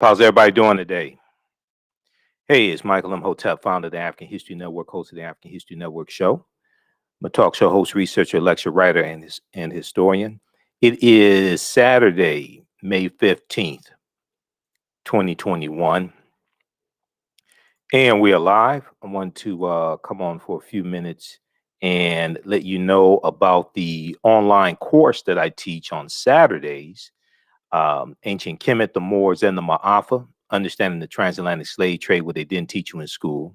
How's everybody doing today? Hey, it's Michael Imhotep, founder of the African History Network, host of the African History Network show. I'm a talk show host, researcher, lecturer, writer, and historian. It is Saturday, May 15th, 2021, and we are live. I want to come on for a few minutes and let you know about the online course that I teach on Saturdays. Ancient Kemet, the Moors, and the Maafa, understanding the transatlantic slave trade, what they didn't teach you in school.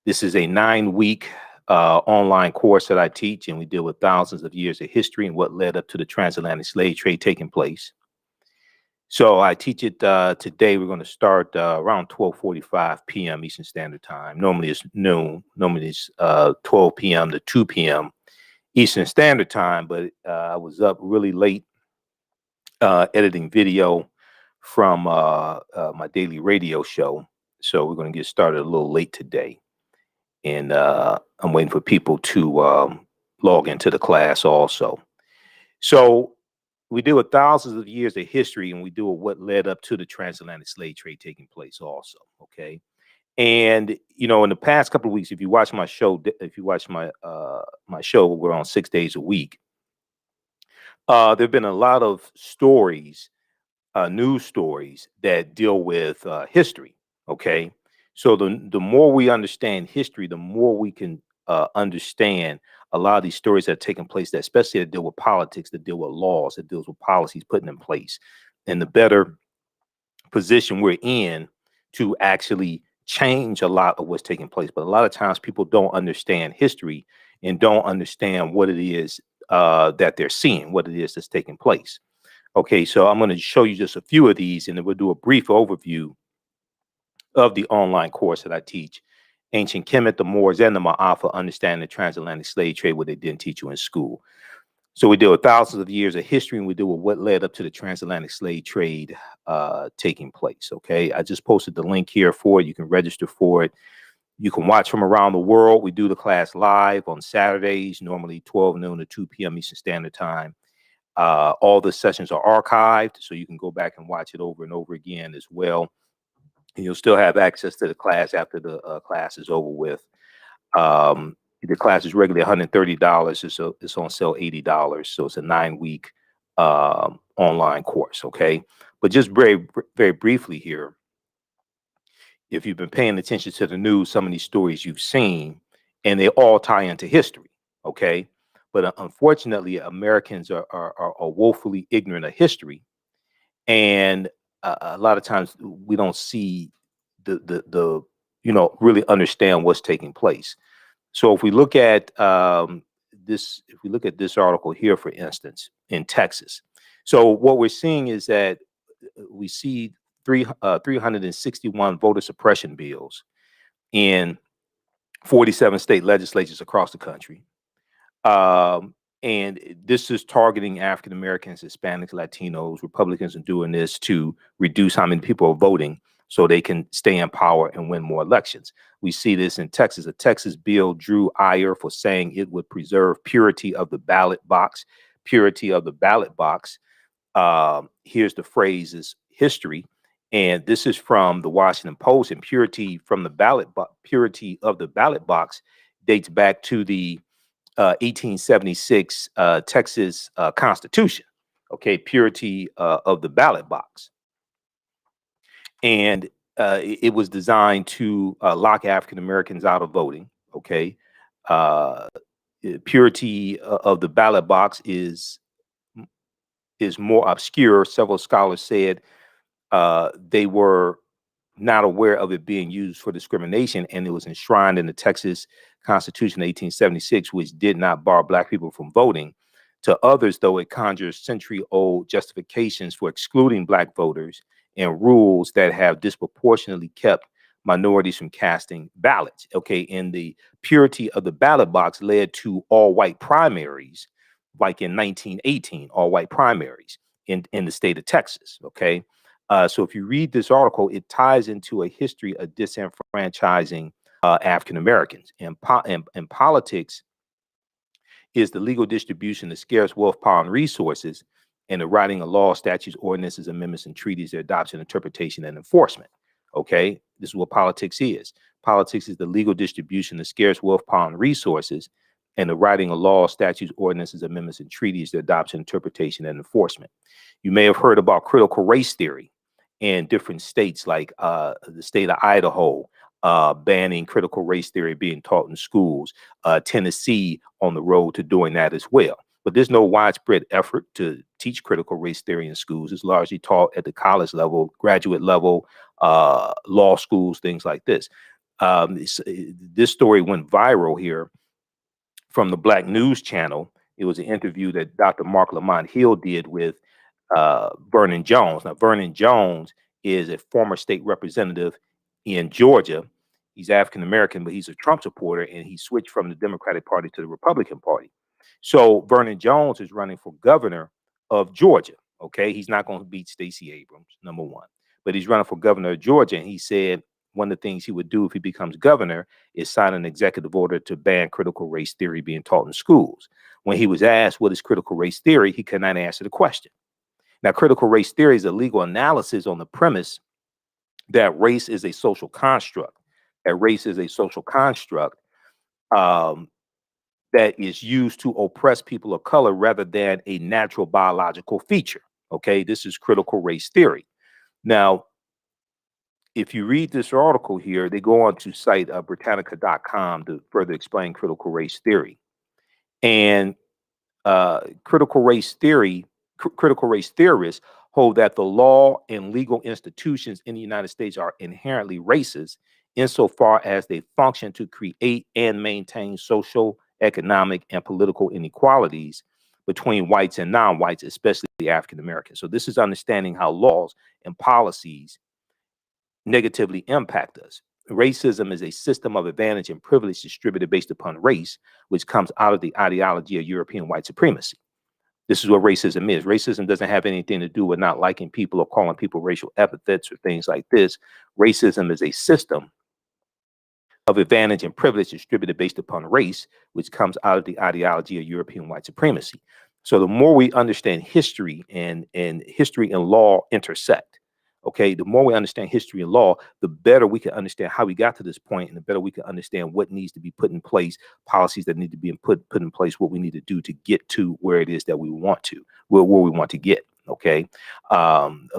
This is a 9-week online course that I teach, and we deal with thousands of years of history and what led up to the transatlantic slave trade taking place. So I teach it today. We're going to start around 12:45 p.m. Eastern Standard Time. Normally it's noon. Normally it's 12 p.m. to 2 p.m. Eastern Standard Time, but I was up really late editing video from my daily radio show. So we're going to get started a little late today. And I'm waiting for people to log into the class also. So we deal with thousands of years of history, and we deal with what led up to the transatlantic slave trade taking place also. Okay. And in the past couple of weeks, if you watch my show, my show, we're on 6 days a week. There have been a lot of stories, news stories that deal with history. Okay, so the more we understand history, the more we can understand a lot of these stories that are taking place, that especially that deal with politics, that deal with laws, that deals with policies putting in place, and the better position we're in to actually change a lot of what's taking place. But a lot of times people don't understand history and don't understand what it is that they're seeing, what it is that's taking place. Okay, so I'm going to show you just a few of these, and then we'll do a brief overview of the online course that I teach. Ancient Kemet, the Moors, and the Maafa, understanding the transatlantic slave trade, what they didn't teach you in school. So we deal with thousands of years of history, and we deal with what led up to the transatlantic slave trade taking place. Okay, I just posted the link here for it. You can register for it. You can watch from around the world. We do the class live on Saturdays, normally 12 noon to 2 p.m. Eastern Standard Time. All the sessions are archived, so you can go back and watch it over and over again as well. And you'll still have access to the class after the class is over with. The class is regularly $130. It's on sale $80. So it's a 9-week online course. Okay, but just very briefly here, if you've been paying attention to the news, some of these stories you've seen, and they all tie into history. Okay, but unfortunately, Americans are woefully ignorant of history, and a lot of times we don't see the really understand what's taking place. So if we look at this article here, for instance, in Texas, so what we're seeing is that we see 361 voter suppression bills in 47 state legislatures across the country. And this is targeting African Americans, Hispanics, Latinos. Republicans are doing this to reduce how many people are voting so they can stay in power and win more elections. We see this in Texas. A Texas bill drew ire for saying it would preserve purity of the ballot box. Purity of the ballot box. Here's the phrase is history. And this is from the Washington Post. And purity of the ballot box dates back to the 1876 Texas Constitution. Okay, purity of the ballot box. And it was designed to lock African Americans out of voting. Okay, purity of the ballot box is more obscure. Several scholars said they were not aware of it being used for discrimination, and it was enshrined in the Texas Constitution 1876, which did not bar Black people from voting. To others, though, it conjures century-old justifications for excluding Black voters and rules that have disproportionately kept minorities from casting ballots. Okay, and the purity of the ballot box led to all-white primaries, like in 1918, all-white primaries in the state of Texas. Okay. So if you read this article, it ties into a history of disenfranchising African Americans. And politics is the legal distribution of scarce wealth, power, and resources. and the writing of laws, statutes, ordinances, amendments, and treaties, their adoption, interpretation, and enforcement. Okay, this is what politics is. Politics is the legal distribution of scarce wealth, power, and resources, and the writing of laws, statutes, ordinances, amendments, and treaties, their adoption, interpretation, and enforcement. You may have heard about critical race theory in different states, like the state of Idaho, banning critical race theory being taught in schools, Tennessee on the road to doing that as well. But there's no widespread effort to teach critical race theory in schools. It's largely taught at the college level, graduate level, law schools, things like this. This story went viral here from the Black News Channel. It was an interview that Dr. Mark Lamont Hill did with Vernon Jones. Now, Vernon Jones is a former state representative in Georgia. He's African American, but he's a Trump supporter, and he switched from the Democratic Party to the Republican Party. So Vernon Jones is running for governor of Georgia. Okay, he's not going to beat Stacey Abrams, number one, but he's running for governor of Georgia, and he said one of the things he would do if he becomes governor is sign an executive order to ban critical race theory being taught in schools. When he was asked what is critical race theory, he could not answer the question. Now, critical race theory is a legal analysis on the premise that race is a social construct, that is used to oppress people of color rather than a natural biological feature. Okay, this is critical race theory. Now, if you read this article here, they go on to cite Britannica.com to further explain critical race theory. And critical race theorists hold that the law and legal institutions in the United States are inherently racist insofar as they function to create and maintain social, economic, and political inequalities between whites and non-whites, especially the African Americans. So this is understanding how laws and policies negatively impact us. Racism is a system of advantage and privilege distributed based upon race, which comes out of the ideology of European white supremacy. This is what racism is. Racism doesn't have anything to do with not liking people or calling people racial epithets or things like this. Racism is a system of advantage and privilege distributed based upon race, which comes out of the ideology of European white supremacy. So the more we understand history and history and law intersect, okay, the more we understand history and law, the better we can understand how we got to this point, and the better we can understand what needs to be put in place, policies that need to be put in place, what we need to do to get to where it is that we want to, where we want to get. Okay,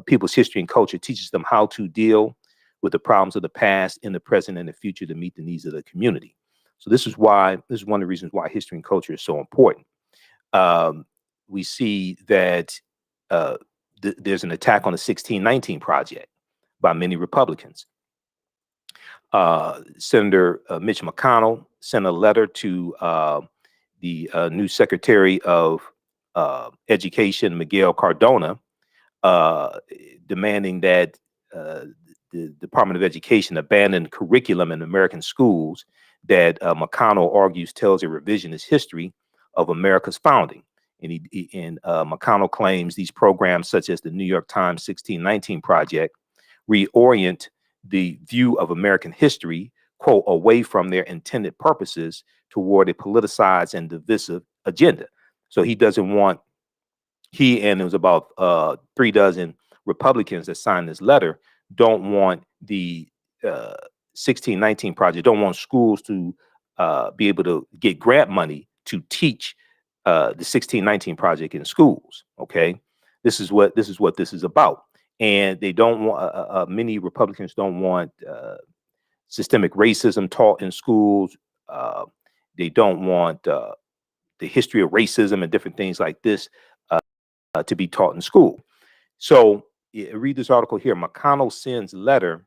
people's history and culture teaches them how to deal with the problems of the past, in the present, and the future to meet the needs of the community. So this is one of the reasons why history and culture is so important. We see that there's an attack on the 1619 Project by many Republicans. Senator Mitch McConnell sent a letter to the new Secretary of Education, Miguel Cardona, demanding that the Department of Education abandon curriculum in American schools that McConnell argues tells a revisionist history of America's founding. And McConnell claims these programs, such as the New York Times 1619 Project, reorient the view of American history, quote, away from their intended purposes toward a politicized and divisive agenda. So he doesn't want, and it was about 3 dozen Republicans that signed this letter, don't want the 1619 Project, don't want schools to be able to get grant money to teach the 1619 Project in schools. Okay, this is what this is about, and they don't want. Many Republicans don't want systemic racism taught in schools. They don't want the history of racism and different things like this to be taught in school. So read this article here. McConnell sends letter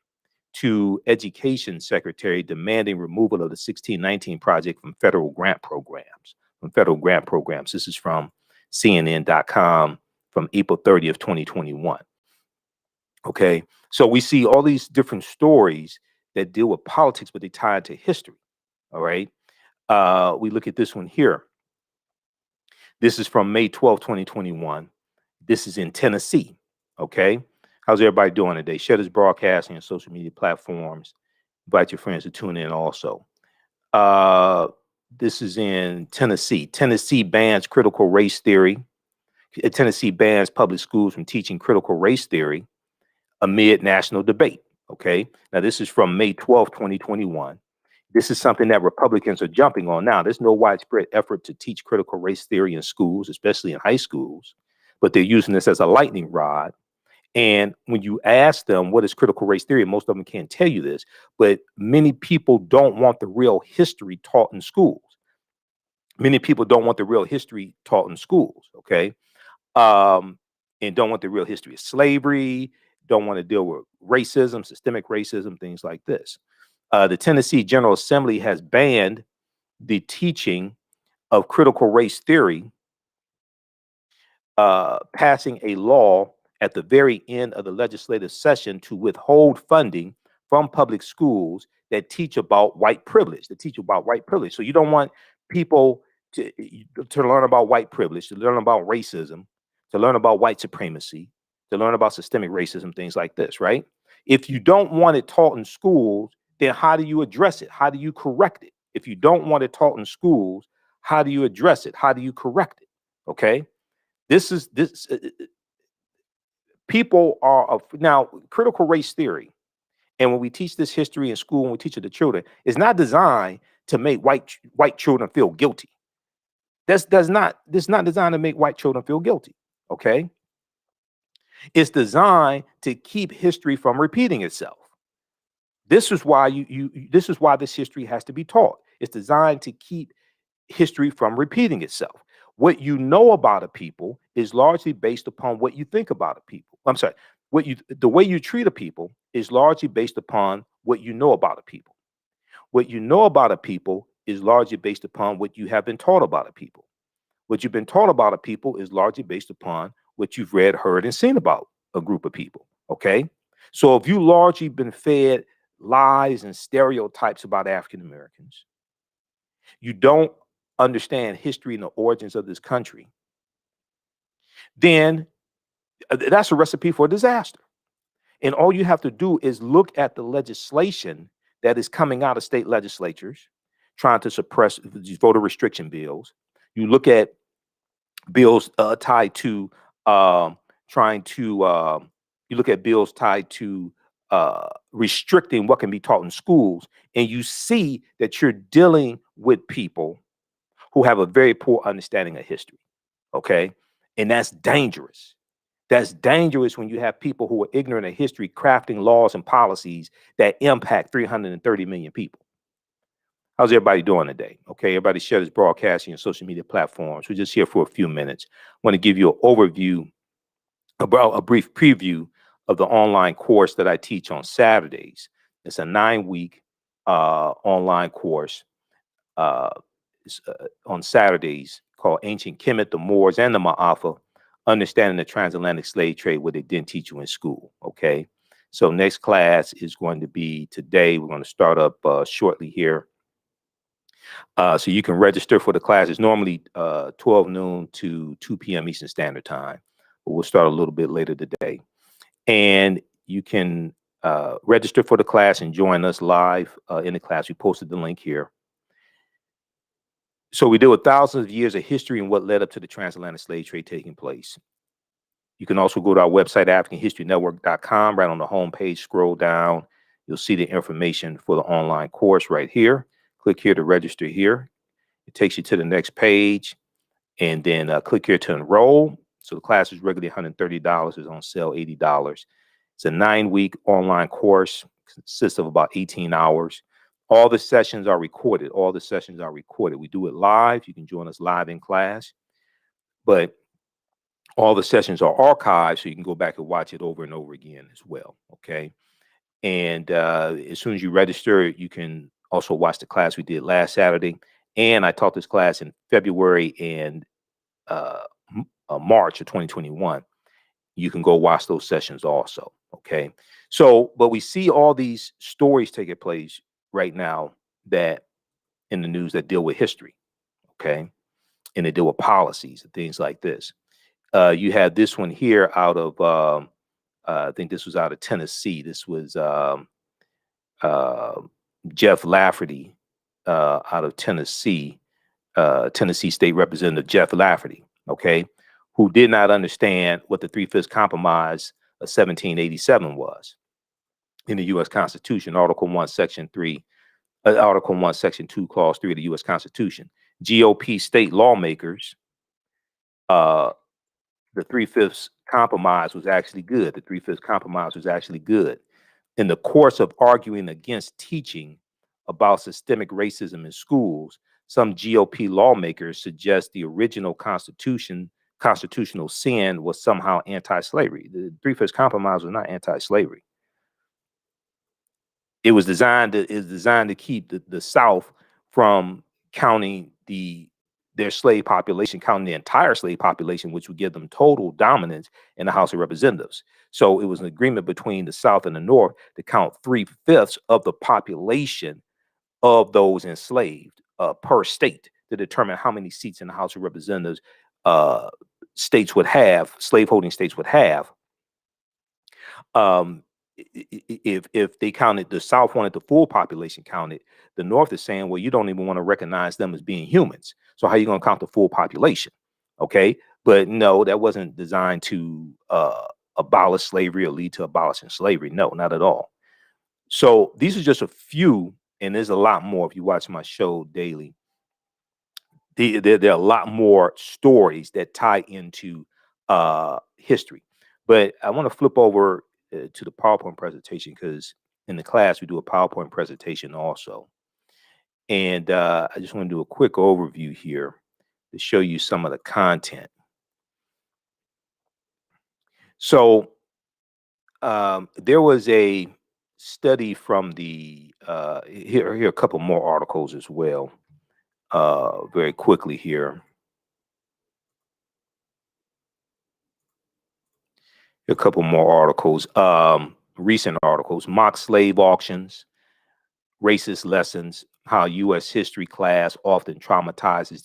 to Education Secretary demanding removal of the 1619 Project from federal grant programs. This is from CNN.com from April 30th, 2021. Okay, so we see all these different stories that deal with politics, but they tie it to history. All right, we look at this one here. This is from May 12th, 2021. This is in Tennessee. Okay, how's everybody doing today? Share this broadcast on your social media platforms. Invite your friends to tune in also. This is in Tennessee. Tennessee bans critical race theory. Tennessee bans public schools from teaching critical race theory amid national debate. Okay. Now, this is from May 12th, 2021. This is something that Republicans are jumping on now. There's no widespread effort to teach critical race theory in schools, especially in high schools, but they're using this as a lightning rod. And when you ask them what is critical race theory, most of them can't tell you this, but many people don't want the real history taught in schools. Many people don't want the real history taught in schools, okay? And don't want the real history of slavery, don't want to deal with racism, systemic racism, things like this. The Tennessee General Assembly has banned the teaching of critical race theory, passing a law at the very end of the legislative session to withhold funding from public schools that teach about white privilege, So you don't want people to learn about white privilege, to learn about racism, to learn about white supremacy, to learn about systemic racism, things like this, right? If you don't want it taught in schools, then how do you address it? How do you correct it? If you don't want it taught in schools, how do you address it? How do you correct it? Okay. This is this people are now critical race theory. And when we teach this history in school, when we teach it to children, it's not designed to make white children feel guilty. This not designed to make white children feel guilty. Okay. It's designed to keep history from repeating itself. This is why this is why this history has to be taught. It's designed to keep history from repeating itself. What you know about a people is largely based upon what you think about a people. I'm sorry, the way you treat a people is largely based upon what you know about a people. What you know about a people is largely based upon what you have been taught about a people. What you've been taught about a people is largely based upon what you've read, heard, and seen about a group of people. Okay. So if you largely been fed lies and stereotypes about African Americans, you don't understand history and the origins of this country, then that's a recipe for disaster. And all you have to do is look at the legislation that is coming out of state legislatures trying to suppress these voter restriction bills. You look at bills tied to trying to you look at bills tied to restricting what can be taught in schools, and you see that you're dealing with people who have a very poor understanding of history. Okay. And that's dangerous. That's dangerous when you have people who are ignorant of history crafting laws and policies that impact 330 million people. How's everybody doing today? Okay, everybody share this broadcasting on social media platforms. We're just here for a few minutes. I want to give you an overview, about a brief preview of the online course that I teach on Saturdays. It's a 9-week online course on Saturdays called Ancient Kemet, the Moors, and the Maafa, Understanding the Transatlantic Slave Trade, what they didn't teach you in school. Okay, so next class is going to be today. We're going to start up shortly here. So you can register for the class. It's normally 12 noon to 2 p.m. Eastern Standard Time, but we'll start a little bit later today. And you can register for the class and join us live in the class. We posted the link here. So we deal with thousands of years of history and what led up to the transatlantic slave trade taking place. You can also go to our website, AfricanHistoryNetwork.com. Right on the home page, scroll down. You'll see the information for the online course right here. Click here to register here. It takes you to the next page. And then click here to enroll. So the class is regularly $130. It's on sale $80. It's a 9-week online course. Consists of about 18 hours. All the sessions are recorded. We do it live. You can join us live in class. But all the sessions are archived, so you can go back and watch it over and over again as well. Okay. And as soon as you register, you can also watch the class we did last Saturday. And I taught this class in February and March of 2021. You can go watch those sessions also. Okay. So, but we see all these stories taking place right now that in the news that deal with history. Okay. And they deal with policies and things like this. You had this one here out of, I think this was out of Tennessee. This was Jeff Lafferty out of Tennessee, Tennessee State Representative Jeff Lafferty, okay, who did not understand what the Three-Fifths Compromise of 1787 was in the U.S. Constitution, Article 1, Section 3, Article 1, Section 2, Clause 3 of the U.S. Constitution. GOP state lawmakers, the Three-Fifths Compromise was actually good. The Three-Fifths Compromise was actually good. In the course of arguing against teaching about systemic racism in schools, some GOP lawmakers suggest the original constitutional sin was somehow anti-slavery. The Three-Fifths Compromise was not anti-slavery. It was designed to keep the South from counting their slave population, counting the entire slave population, which would give them total dominance in the House of Representatives. So it was an agreement between the South and the North to count 3/5 of the population of those enslaved per state to determine how many seats in the House of Representatives states would have, slaveholding states would have. If they counted, the South wanted the full population counted, the North is saying, well, you don't even want to recognize them as being humans. So how are you going to count the full population? Okay. But no, that wasn't designed to abolish slavery or lead to abolishing slavery. No, not at all. So these are just a few, and there's a lot more if you watch my show daily. There are a lot more stories that tie into history. But I want to flip over to the PowerPoint presentation, because in the class we do a PowerPoint presentation also. And I just want to do a quick overview here to show you some of the content. So there was a study from the, here are a couple more articles as well, very quickly here. A couple more articles, recent articles: mock slave auctions, racist lessons, how U.S. history class often traumatizes,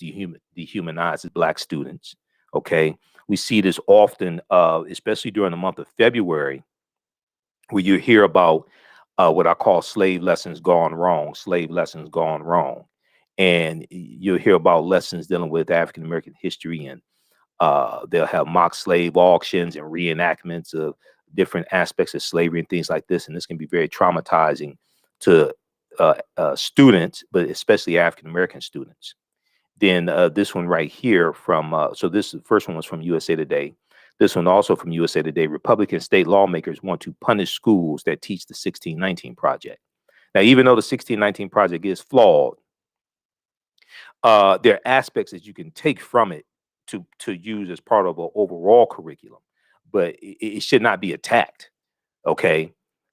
dehumanizes Black students. Okay, we see this often, especially during the month of February, where you hear about what I call slave lessons gone wrong, slave lessons gone wrong. And you'll hear about lessons dealing with African American history, and they'll have mock slave auctions and reenactments of different aspects of slavery and things like this. And this can be very traumatizing to students, but especially African American students. Then this one right here from, so this first one was from USA Today. This one also from USA Today: Republican state lawmakers want to punish schools that teach the 1619 Project. Now, even though the 1619 Project is flawed, there are aspects that you can take from it to use as part of an overall curriculum, but it should not be attacked. Okay,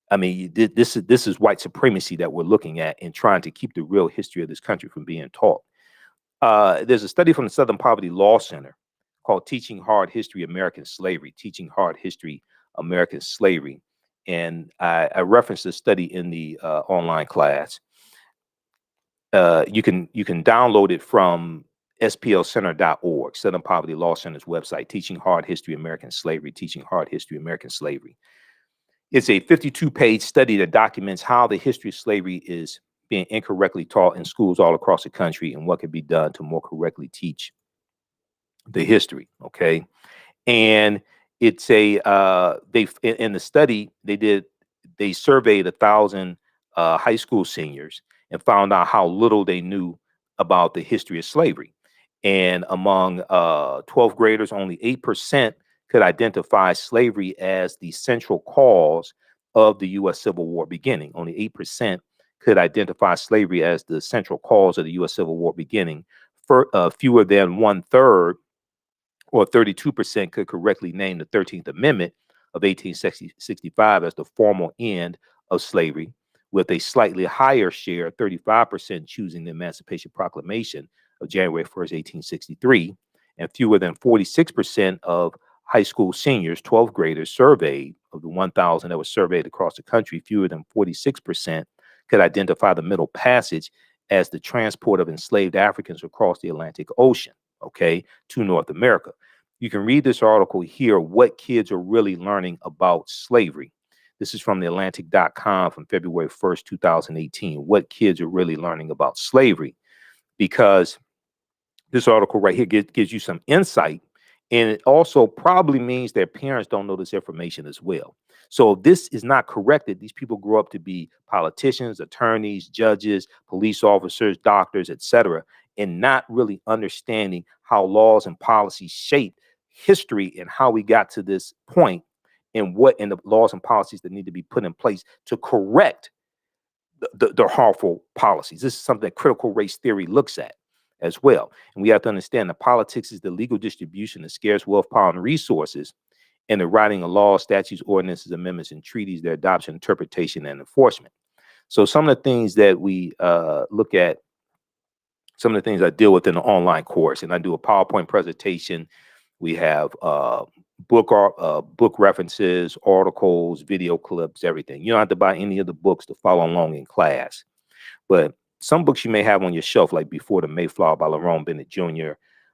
I mean, this is white supremacy that we're looking at and trying to keep the real history of this country from being taught. There's a study from the Southern Poverty Law Center called "Teaching Hard History American Slavery," Teaching Hard History American Slavery, and I referenced this study in the online class. You can download it from splcenter.org, Southern Poverty Law Center's website, Teaching Hard History American Slavery, Teaching Hard History American Slavery. It's a 52-page study that documents how the history of slavery is being incorrectly taught in schools all across the country and what can be done to more correctly teach the history. Okay. And it's a, in the study they surveyed 1,000 high school seniors and found out how little they knew about the history of slavery. And among 12th graders, only 8% could identify slavery as the central cause of the U.S. Civil War beginning. Only 8% could identify slavery as the central cause of the U.S. Civil War beginning. For fewer than 1/3, or 32%, could correctly name the 13th Amendment of 1865 as the formal end of slavery, with a slightly higher share, 35%, choosing the Emancipation Proclamation of January 1st, 1863, and fewer than 46% of high school seniors, 12th graders surveyed, of the 1,000 that were surveyed across the country, fewer than 46% could identify the Middle Passage as the transport of enslaved Africans across the Atlantic Ocean, okay, to North America. You can read this article here, What Kids Are Really Learning About Slavery. This is from theatlantic.com from February 1st, 2018. What kids are really learning about slavery, because this article right here gives you some insight And it also probably means their parents don't know this information as well. So if this is not corrected, these people grow up to be politicians, attorneys, judges, police officers, doctors, etc., and not really understanding how laws and policies shape history and how we got to this point, and what in the laws and policies that need to be put in place to correct the harmful policies. This is something that critical race theory looks at as well. And we have to understand that politics is the legal distribution of scarce wealth, power, and resources, and the writing of laws, statutes, ordinances, amendments, and treaties, their adoption, interpretation, and enforcement. So some of the things that we look at, some of the things I deal with in the online course, and I do a PowerPoint presentation. We have book references, articles, video clips, everything. You don't have to buy any of the books to follow along in class, but some books you may have on your shelf, like Before the Mayflower by Lerone Bennett Jr.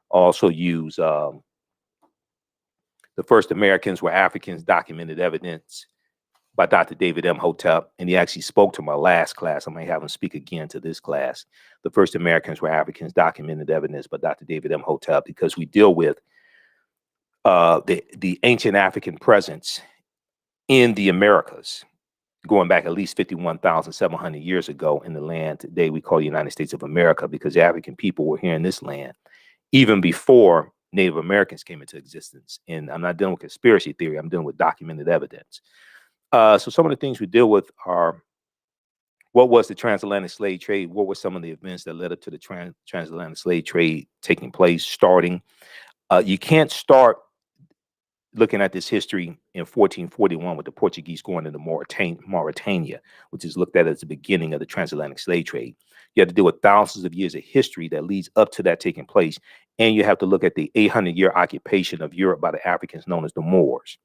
Also use The First Americans Were Africans, Documented Evidence by Dr. David Imhotep. And he actually spoke to my last class. I may have him speak again to this class. The First Americans Were Africans, Documented Evidence by Dr. David Imhotep, because we deal with the ancient African presence in the Americas, going back at least 51,700 years ago in the land today we call the United States of America, because the African people were here in this land even before Native Americans came into existence. And I'm not dealing with conspiracy theory. I'm dealing with documented evidence. So some of the things we deal with are, what was the transatlantic slave trade? What were some of the events that led up to the transatlantic slave trade taking place, starting? You can't start looking at this history in 1441 with the Portuguese going into Mauritania, which is looked at as the beginning of the transatlantic slave trade. You have to deal with thousands of years of history that leads up to that taking place. And you have to look at the 800-year occupation of Europe by the Africans known as the Moors.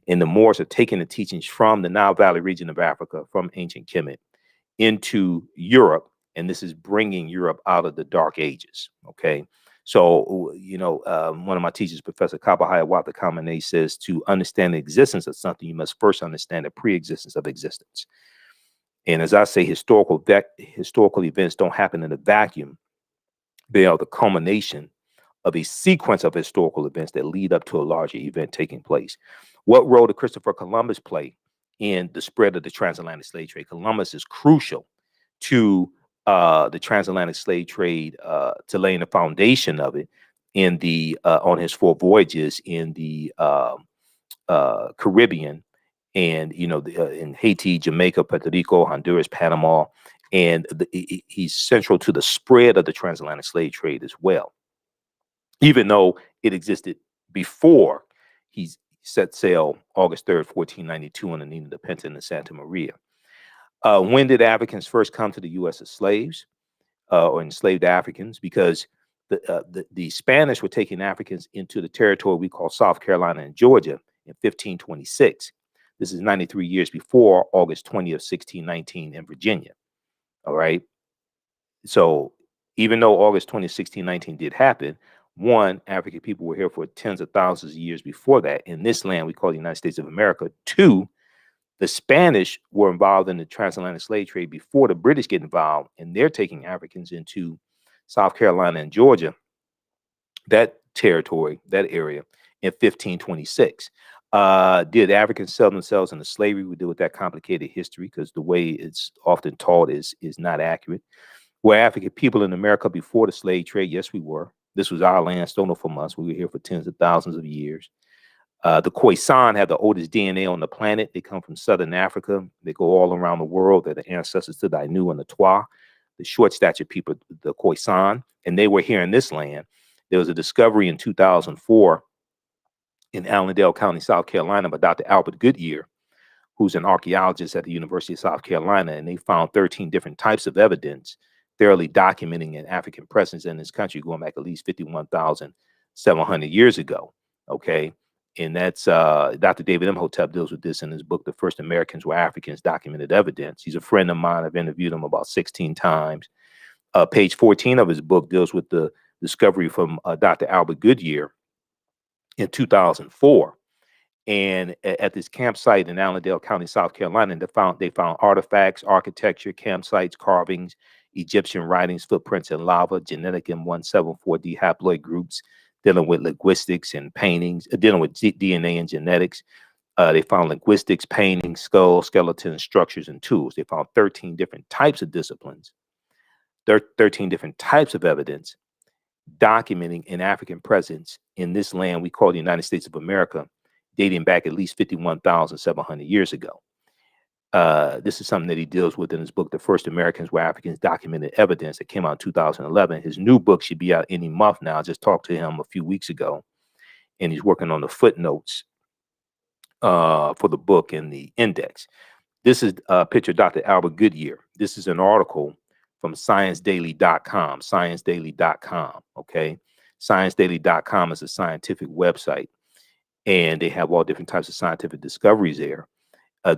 And the Moors are taking the teachings from the Nile Valley region of Africa, from ancient Kemet, into Europe. And this is bringing Europe out of the Dark Ages, okay? So, you know, one of my teachers, Professor Kabahaya Wata Kamene, says to understand the existence of something, you must first understand the pre-existence of existence. And as I say, historical events don't happen in a vacuum. They are the culmination of a sequence of historical events that lead up to a larger event taking place. What role did Christopher Columbus play in the spread of the transatlantic slave trade? Columbus is crucial to the transatlantic slave trade, to laying the foundation of it in the on his 4 voyages in the Caribbean, and in Haiti, Jamaica, Puerto Rico, Honduras, Panama, and he's central to the spread of the transatlantic slave trade as well, even though it existed before he set sail August 3rd, 1492 on the Nina de Pinta in Santa Maria. When did Africans first come to the U.S. as slaves, or enslaved Africans? Because the Spanish were taking Africans into the territory we call South Carolina and Georgia in 1526. This is 93 years before August 20th, 1619 in Virginia. All right. So even though August 20th, 1619 did happen, one, African people were here for tens of thousands of years before that in this land we call the United States of America. Two, the Spanish were involved in the transatlantic slave trade before the British get involved, and they're taking Africans into South Carolina and Georgia, that territory, that area, in 1526. Did Africans sell themselves into slavery? We deal with that complicated history because the way it's often taught is not accurate. Were African people in America before the slave trade? Yes, we were. This was our land, stolen from us. We were here for tens of thousands of years. The Khoisan have the oldest DNA on the planet. They come from Southern Africa. They go all around the world. They're the ancestors to the Ainu and the Twa, the short-statured people, the Khoisan, and they were here in this land. There was a discovery in 2004 in Allendale County, South Carolina, by Dr. Albert Goodyear, who's an archaeologist at the University of South Carolina, and they found 13 different types of evidence thoroughly documenting an African presence in this country going back at least 51,700 years ago, okay? And that's Dr. David Imhotep deals with this in his book, The First Americans Were Africans, Documented Evidence. He's a friend of mine. I've interviewed him about 16 times. Page 14 of his book deals with the discovery from Dr. Albert Goodyear in 2004. And at this campsite in Allendale County, South Carolina, they found artifacts, architecture, campsites, carvings, Egyptian writings, footprints in lava, genetic M174D haploid groups, dealing with linguistics and paintings, dealing with DNA and genetics. They found linguistics, paintings, skulls, skeletons, structures, and tools. They found 13 different types of disciplines, 13 different types of evidence documenting an African presence in this land we call the United States of America, dating back at least 51,700 years ago. This is something that he deals with in his book, The First Americans Were Africans, Documented Evidence, that came out in 2011. His new book should be out any month now. I just talked to him a few weeks ago, and he's working on the footnotes for the book and the index. This is a picture of Dr. Albert Goodyear. This is an article from ScienceDaily.com, ScienceDaily.com, okay? ScienceDaily.com is a scientific website, and they have all different types of scientific discoveries there.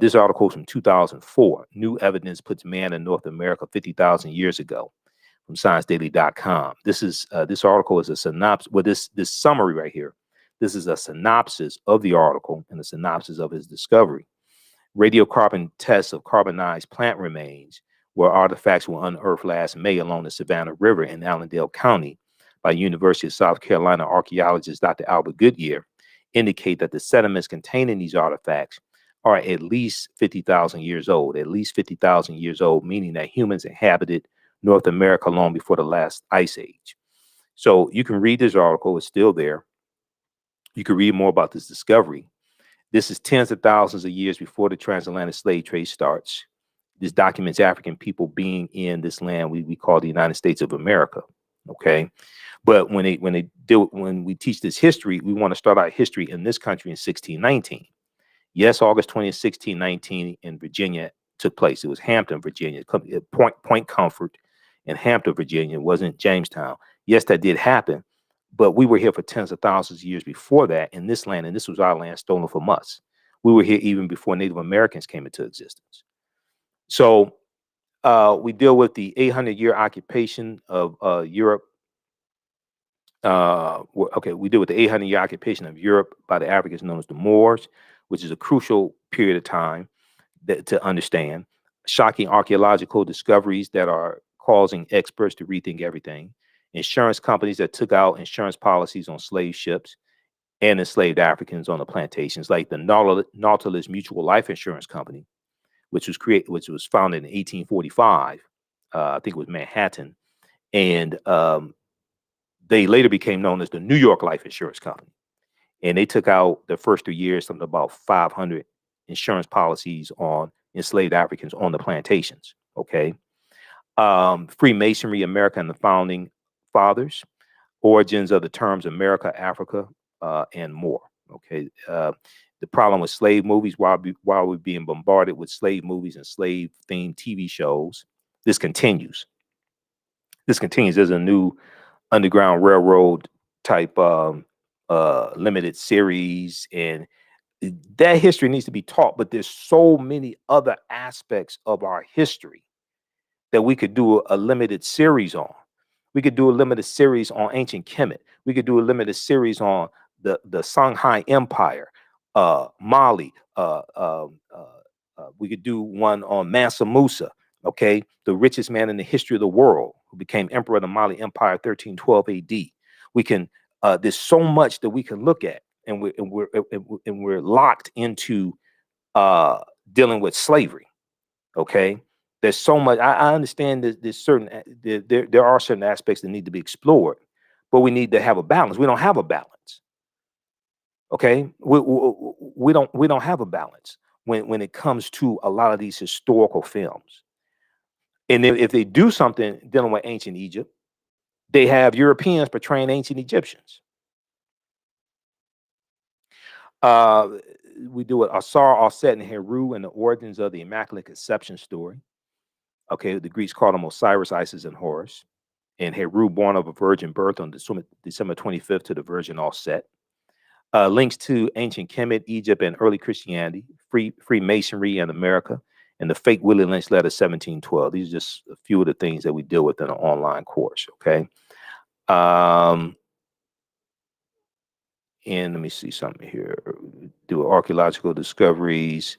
This article is from 2004. New evidence puts man in North America 50,000 years ago, from ScienceDaily.com. This article is a synopsis. Well, this summary right here. This is a synopsis of the article and a synopsis of his discovery. Radiocarbon tests of carbonized plant remains, where artifacts were unearthed last May along the Savannah River in Allendale County by University of South Carolina archaeologist Dr. Albert Goodyear, indicate that the sediments containing these artifacts are at least 50,000 years old, meaning that humans inhabited North America long before the last ice age. So you can read this article, it's still there. You can read more about this discovery. This is tens of thousands of years before the transatlantic slave trade starts. This documents African people being in this land we call the United States of America. Okay. But when we teach this history, we want to start our history in this country in 1619. Yes, August 20th, 1619 in Virginia took place. It was Hampton, Virginia, Point Comfort in Hampton, Virginia. It wasn't Jamestown. Yes, that did happen, but we were here for tens of thousands of years before that in this land, and this was our land stolen from us. We were here even before Native Americans came into existence. So we deal with the 800-year occupation of Europe. We deal with the 800-year occupation of Europe by the Africans known as the Moors, which is a crucial period of time to understand. Shocking archaeological discoveries that are causing experts to rethink everything. Insurance companies that took out insurance policies on slave ships and enslaved Africans on the plantations, like the Nautilus Mutual Life Insurance Company, which was founded in 1845. I think it was Manhattan, and they later became known as the New York Life Insurance Company. And they took out the first 3 years, something about 500 insurance policies on enslaved Africans on the plantations. Okay. Freemasonry, America and the Founding Fathers, origins of the terms America, Africa, and more. Okay. The problem with slave movies, while we're being bombarded with slave movies and slave themed TV shows, this continues. There's a new Underground Railroad type limited series, and that history needs to be taught. But there's so many other aspects of our history that we could do a limited series on. We could do a limited series on ancient Kemet. We could do a limited series on the Songhai Empire, Mali. We could do one on Mansa Musa, okay, the richest man in the history of the world, who became emperor of the Mali Empire 1312 AD. We can there's so much that we can look at, and we're locked into dealing with slavery. Okay, there's so much. I understand that there are certain aspects that need to be explored, but we need to have a balance. We don't have a balance. Okay, we don't have a balance when it comes to a lot of these historical films. And if they do something dealing with ancient Egypt, they have Europeans portraying ancient Egyptians. We do it Asar, Aset, and Heru and the origins of the Immaculate Conception story. Okay, the Greeks called them Osiris, Isis, and Horus. And Heru, born of a virgin birth on December 25th to the Virgin Aset. Links to ancient Kemet, Egypt, and early Christianity, Freemasonry and America, and the fake Willie Lynch letter 1712. These are just a few of the things that we deal with in an online course, okay? And let me see something here. Do archaeological discoveries,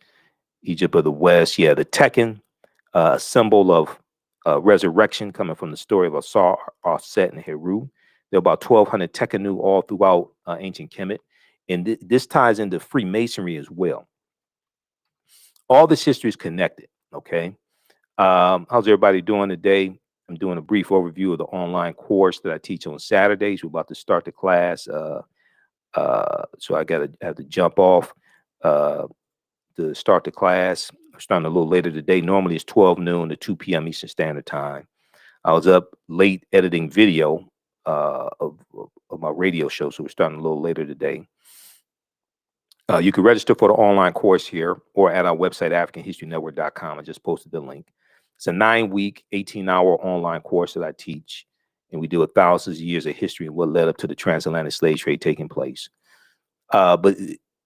Egypt of the West. Yeah, the Tekken, symbol of resurrection coming from the story of Asar, Aset, and Heru. There are about 1,200 tekenu all throughout ancient Kemet. And this ties into Freemasonry as well. All this history is connected, okay? How's everybody doing today? I'm doing a brief overview of the online course that I teach on Saturdays. We're about to start the class. So I have to jump off to start the class. I'm starting a little later today. Normally it's 12 noon to 2 p.m. Eastern Standard Time. I was up late editing video of my radio show, so we're starting a little later today. You can register for the online course here or at our website, AfricanHistoryNetwork.com. I just posted the link. It's a 9-week, 18-hour online course that I teach, and we deal with thousands of years of history and what led up to the transatlantic slave trade taking place. But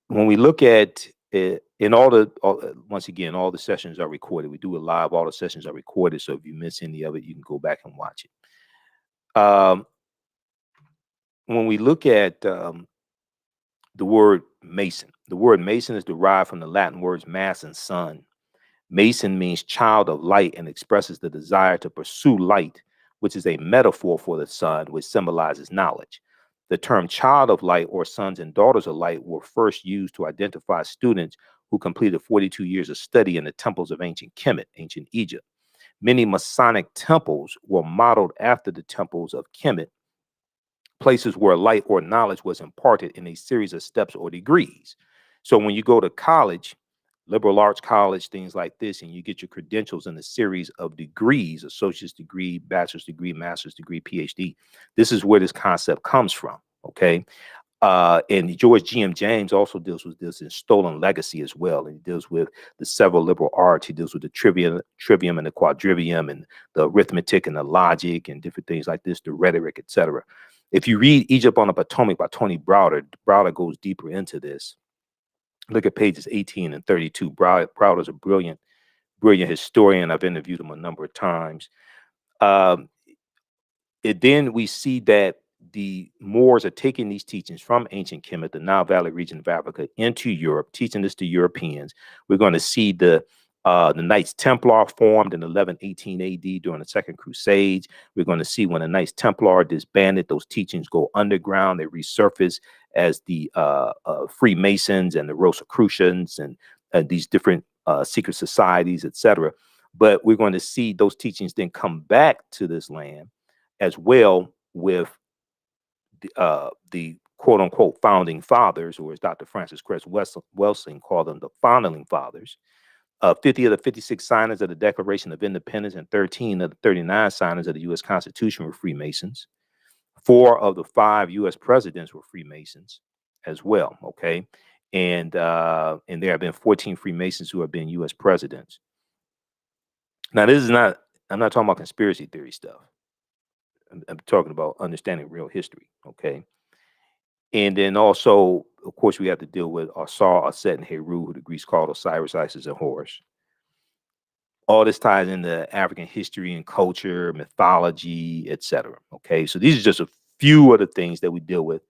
when we look at it, once again, all the sessions are recorded. We do it live. All the sessions are recorded. So if you miss any of it, you can go back and watch it. When we look at the word Mason is derived from the Latin words mass and sun. Mason means child of light and expresses the desire to pursue light, which is a metaphor for the sun, which symbolizes knowledge. The term child of light or sons and daughters of light were first used to identify students who completed 42 years of study in the temples of ancient Kemet, ancient Egypt. Many Masonic temples were modeled after the temples of Kemet, places where light or knowledge was imparted in a series of steps or degrees. So when you go to college, liberal arts college, things like this, and you get your credentials in a series of degrees, associate's degree, bachelor's degree, master's degree, PhD, this is where this concept comes from, okay? And George G.M. James also deals with this in Stolen Legacy as well. And he deals with the several liberal arts. He deals with the trivium and the quadrivium and the arithmetic and the logic and different things like this, the rhetoric, etc. If you read Egypt on the Potomac by Tony Browder, Browder goes deeper into this. Look at pages 18 and 32. Browder's a brilliant historian. I've interviewed him a number of times. Then we see that the Moors are taking these teachings from ancient Kemet, the Nile Valley region of Africa, into Europe, teaching this to Europeans. We're going to see the Knights Templar formed in 1118 AD during the Second Crusade. We're going to see when the Knights Templar disbanded, those teachings go underground. They resurface as the Freemasons and the Rosicrucians and these different secret societies, etc. But we're going to see those teachings then come back to this land, as well with the quote unquote founding fathers, or as Dr. Francis Cress Welsing called them, the founding fathers. 50 of the 56 signers of the Declaration of Independence and 13 of the 39 signers of the U.S. Constitution were Freemasons. 4 of the 5 U.S. presidents were Freemasons as well, okay? And there have been 14 Freemasons who have been U.S. presidents. Now, I'm not talking about conspiracy theory stuff. I'm talking about understanding real history, okay? And then also, of course, we have to deal with Asar, Aset, and Heru, who the Greeks called Osiris, Isis, and Horus. All this ties into African history and culture, mythology, etc. Okay, so these are just a few of the things that we deal with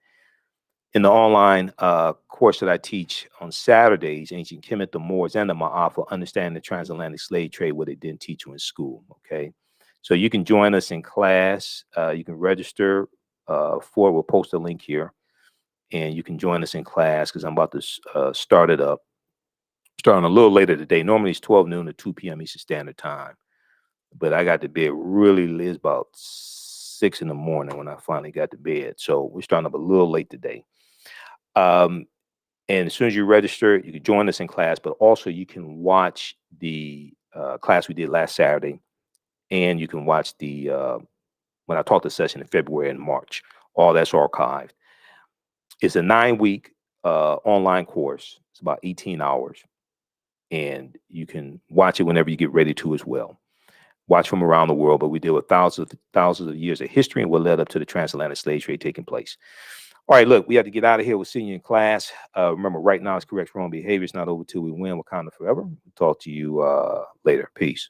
in the online course that I teach on Saturdays, Ancient Kemet, the Moors, and the Maafa, Understanding the Transatlantic Slave Trade, what they didn't teach you in school, okay? So you can join us in class. You can register we'll post a link here, and you can join us in class because I'm about to start it up. Starting a little later today. Normally it's 12 noon to 2 p.m. Eastern Standard Time. But I got to bed really, it's about 6 in the morning when I finally got to bed. So we're starting up a little late today. And as soon as you register, you can join us in class, but also you can watch the class we did last Saturday. And you can watch the when I taught the session in February and March. All that's archived. It's a 9-week online course. It's about 18 hours. And you can watch it whenever you get ready to as well. Watch from around the world, but we deal with thousands of years of history and what led up to the transatlantic slave trade taking place. All right, look, we have to get out of here. We'll see you in class. Remember, right now it's correct wrong behavior. It's not over till we win. Wakanda forever. We'll talk to you later. Peace.